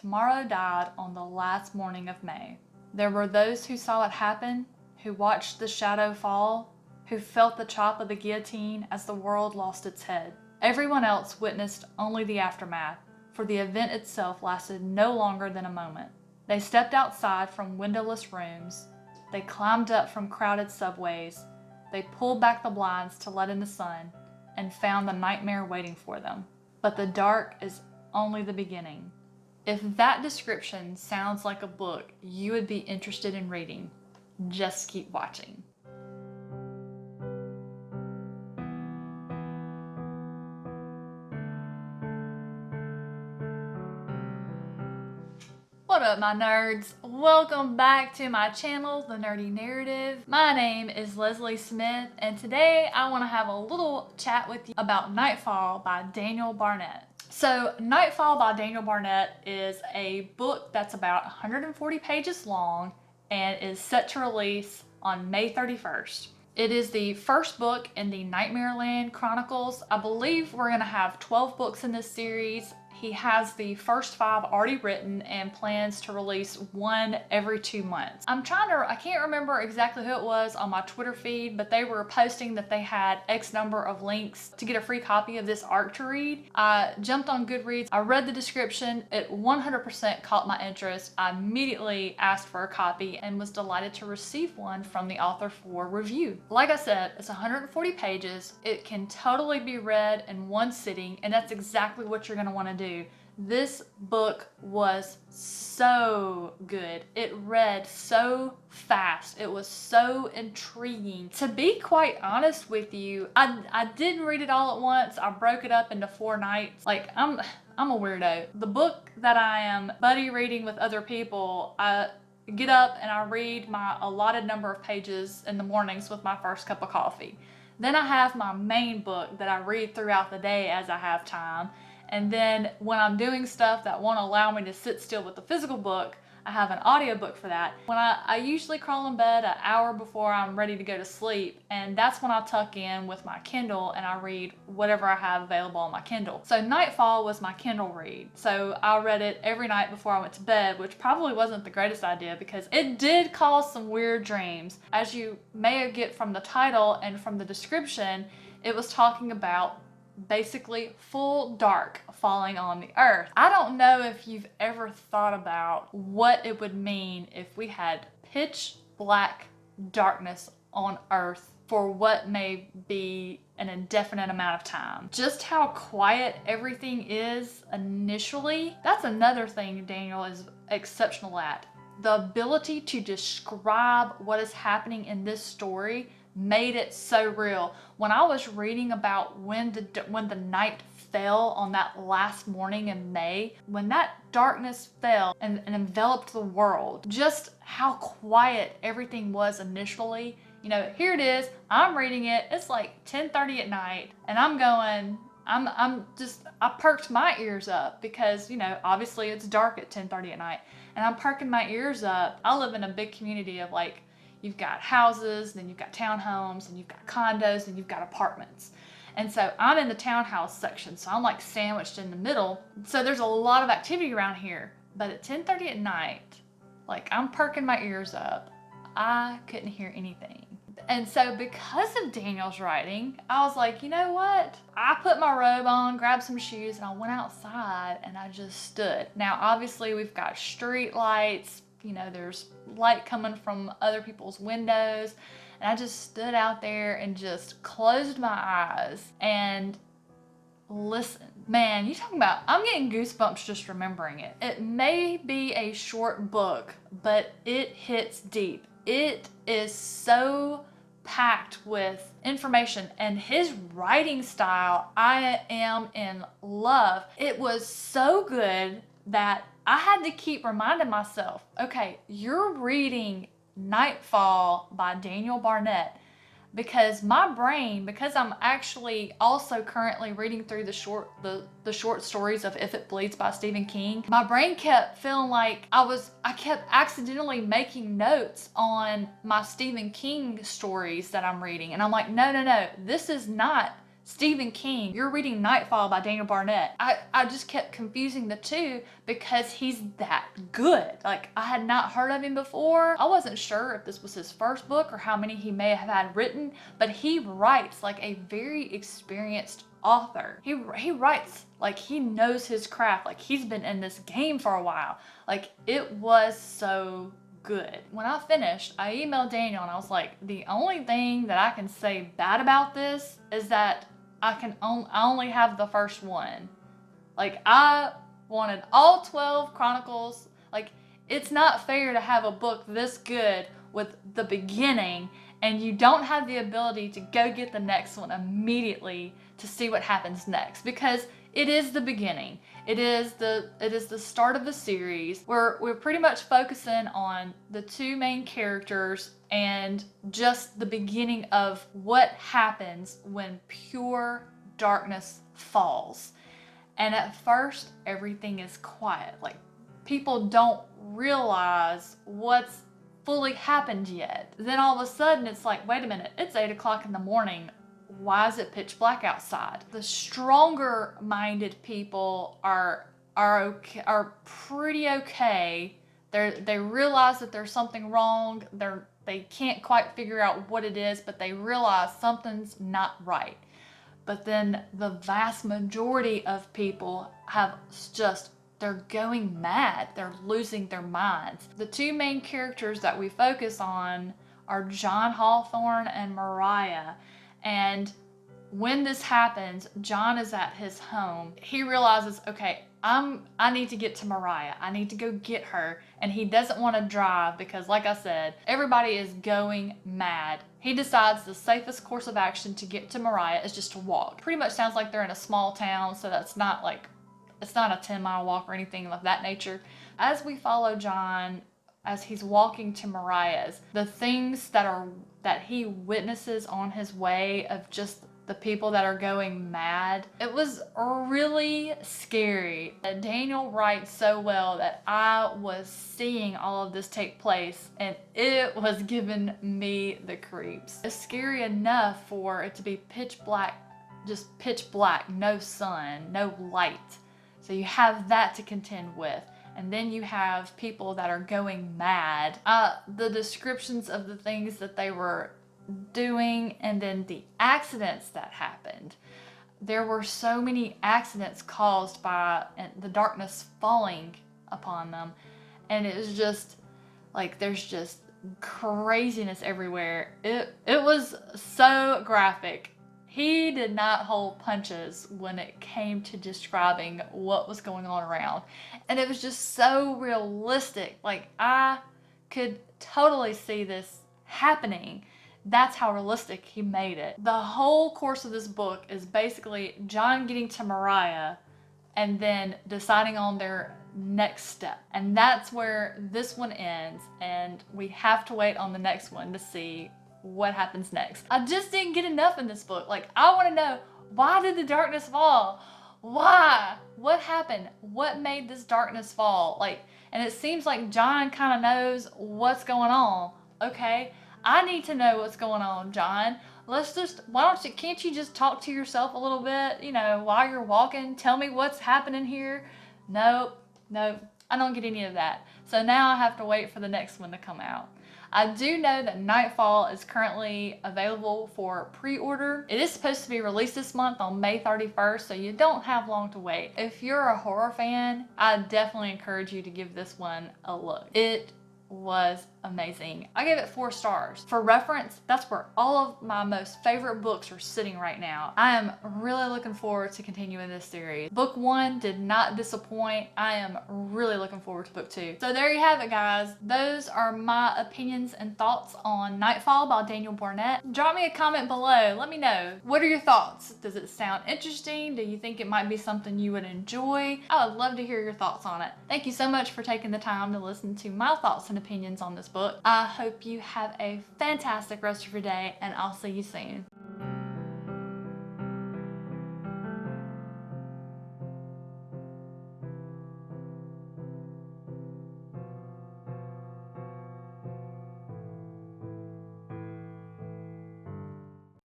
tomorrow died on the last morning of May. There were those who saw it happen, who watched the shadow fall, who felt the chop of the guillotine as the world lost its head. Everyone else witnessed only the aftermath, for the event itself lasted no longer than a moment. They stepped outside from windowless rooms, they climbed up from crowded subways, they pulled back the blinds to let in the sun, and found the nightmare waiting for them. But the dark is only the beginning. If that description sounds like a book you would be interested in reading, just keep watching. What up, my nerds? Welcome back to my channel, The Nerdy Narrative. My name is Leslie Smith, and today I want to have a little chat with you about Nightfall by Daniel Barnett. So, Nightfall by Daniel Barnett is a book that's about 140 pages long and is set to release on May 31st. It is the first book in the Nightmareland Chronicles. I believe we're going to have 12 books in this series. He has the first 5 already written and plans to release one every 2 months. I can't remember exactly who it was on my Twitter feed, but they were posting that they had X number of links to get a free copy of this arc to read. I jumped on Goodreads, I read the description, it 100% caught my interest. I immediately asked for a copy and was delighted to receive one from the author for review. Like I said, it's 140 pages. It can totally be read in one sitting, and that's exactly what you're going to want to do. This book was so good. It read so fast. It was so intriguing. To be quite honest with you, I didn't read it all at once. I broke it up into 4 nights. Like, I'm a weirdo. The book that I am buddy reading with other people, I get up and I read my allotted number of pages in the mornings with my first cup of coffee. Then I have my main book that I read throughout the day as I have time. And then when I'm doing stuff that won't allow me to sit still with the physical book, I have an audiobook for that. When I usually crawl in bed an hour before I'm ready to go to sleep, and that's when I tuck in with my Kindle and I read whatever I have available on my Kindle. So Nightfall was my Kindle read. So I read it every night before I went to bed, which probably wasn't the greatest idea because it did cause some weird dreams. As you may get from the title and from the description, it was talking about basically full dark falling on the earth. I don't know if you've ever thought about what it would mean if we had pitch black darkness on earth for what may be an indefinite amount of time. Just how quiet everything is initially, that's another thing Daniel is exceptional at. The ability to describe what is happening in this story made it so real. When I was reading about when the night fell on that last morning in May, when that darkness fell and enveloped the world, just how quiet everything was initially. You know, here it is, I'm reading it, it's like 10:30 at night, and I'm going, I perked my ears up because, you know, obviously it's dark at 10:30 at night, and I'm perking my ears up. I live in a big community of like, you've got houses, then you've got townhomes, and you've got condos, and you've got apartments. And so I'm in the townhouse section, so I'm like sandwiched in the middle. So there's a lot of activity around here. But at 10:30 at night, like I'm perking my ears up, I couldn't hear anything. And so because of Daniel's writing, I was like, you know what? I put my robe on, grabbed some shoes, and I went outside and I just stood. Now, obviously we've got street lights, you know, there's light coming from other people's windows. And I just stood out there and just closed my eyes and listened. Man, you talking about, I'm getting goosebumps just remembering it. It may be a short book, but it hits deep. It is so packed with information, and his writing style, I am in love. It was so good that I had to keep reminding myself, okay, you're reading Nightfall by Daniel Barnett, because my brain, because I'm actually also currently reading through the short stories of If It Bleeds by Stephen King, my brain kept feeling like I kept accidentally making notes on my Stephen King stories that I'm reading, and I'm like, no, this is not Stephen King, you're reading Nightfall by Daniel Barnett. I just kept confusing the two because he's that good. Like, I had not heard of him before. I wasn't sure if this was his first book or how many he may have had written, but he writes like a very experienced author. He writes like he knows his craft, like he's been in this game for a while. Like, it was so good. When I finished, I emailed Daniel and I was like, the only thing that I can say bad about this is that I only have the first one. Like, I wanted all 12 chronicles. Like, it's not fair to have a book this good with the beginning and you don't have the ability to go get the next one immediately to see what happens next, because it is the beginning. It is the start of the series. We're pretty much focusing on the two main characters and just the beginning of what happens when pure darkness falls. And at first, everything is quiet. Like, people don't realize what's fully happened yet. Then all of a sudden, it's like, wait a minute, it's 8 o'clock in the morning. Why is it pitch black outside? The stronger minded people are pretty okay. They realize that there's something wrong. They can't quite figure out what it is, but they realize something's not right. But then the vast majority of people they're going mad. They're losing their minds. The two main characters that we focus on are John Hawthorne and Mariah. And when this happens, John is at his home. He realizes, okay, I need to get to Mariah. I need to go get her. And he doesn't want to drive because, like I said, everybody is going mad. He decides the safest course of action to get to Mariah is just to walk. Pretty much sounds like they're in a small town, so that's not like, it's not a 10-mile walk or anything of that nature. As we follow John, as he's walking to Mariah's, the things that he witnesses on his way of just the people that are going mad, it was really scary. Daniel writes so well that I was seeing all of this take place and it was giving me the creeps. It's scary enough for it to be pitch black, just pitch black, no sun, no light. So you have that to contend with. And then you have people that are going mad. The descriptions of the things that they were doing and then the accidents that happened. There were so many accidents caused by the darkness falling upon them. And it was just like, there's just craziness everywhere. It was so graphic. He did not hold punches when it came to describing what was going on around. And it was just so realistic. Like, I could totally see this happening. That's how realistic he made it. The whole course of this book is basically John getting to Mariah and then deciding on their next step. And that's where this one ends. And we have to wait on the next one to see what happens next. I just didn't get enough in this book. Like, I want to know, why did the darkness fall? Why? What happened? What made this darkness fall? Like, and it seems like John kind of knows what's going on. Okay, I need to know what's going on, John. Can't you just talk to yourself a little bit, while you're walking? Tell me what's happening here. Nope, I don't get any of that. So now I have to wait for the next one to come out. I do know that Nightfall is currently available for pre-order. It is supposed to be released this month on May 31st, so you don't have long to wait. If you're a horror fan, I definitely encourage you to give this one a look. It was amazing. I gave it 4 stars. For reference, that's where all of my most favorite books are sitting right now. I am really looking forward to continuing this series. Book 1 did not disappoint. I am really looking forward to book 2. So there you have it, guys. Those are my opinions and thoughts on Nightfall by Daniel Barnett. Drop me a comment below. Let me know. What are your thoughts? Does it sound interesting? Do you think it might be something you would enjoy? I would love to hear your thoughts on it. Thank you so much for taking the time to listen to my thoughts and opinions on this book. I hope you have a fantastic rest of your day, and I'll see you soon.